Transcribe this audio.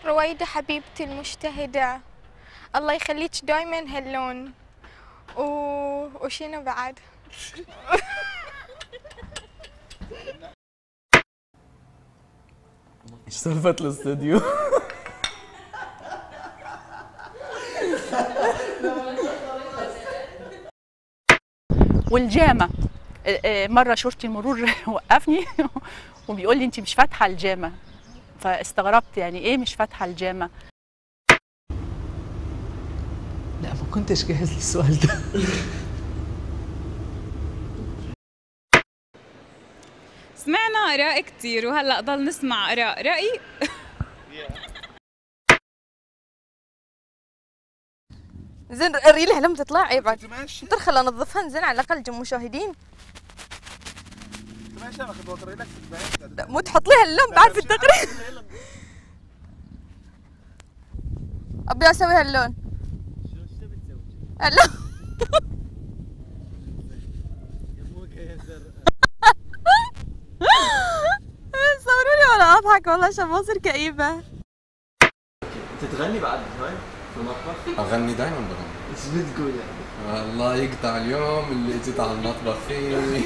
رويدة حبيبتي المجتهدة، الله يخليك دايما هاللون. وشنو بعد؟ ايش سالفة الاستوديو؟ والجامة مرة شرطي المرور وقفني وبيقول لي انت مش فاتحة الجامة، فاستغربت يعني ايه مش فاتحة الجامة؟ لا ما كنتش جاهز للسؤال ده. سمعنا آراء كتير وهلأ ضل نسمع آراء. رأي زين الريلة لما تطلع عيب بعد. تدخل انظفها زين على الاقل جم مشاهدين. مو تحط لها اللون بعد في التقرير. ابي اسوي هاللون. اللون. صوروني وانا اضحك والله عشان ما اصير كئيبة. تتغني بعد هاي في المطبخ؟ اغني دائما بغني. ايش بتقول يعني؟ الله يقطع اليوم اللي جيت على المطبخ فيه.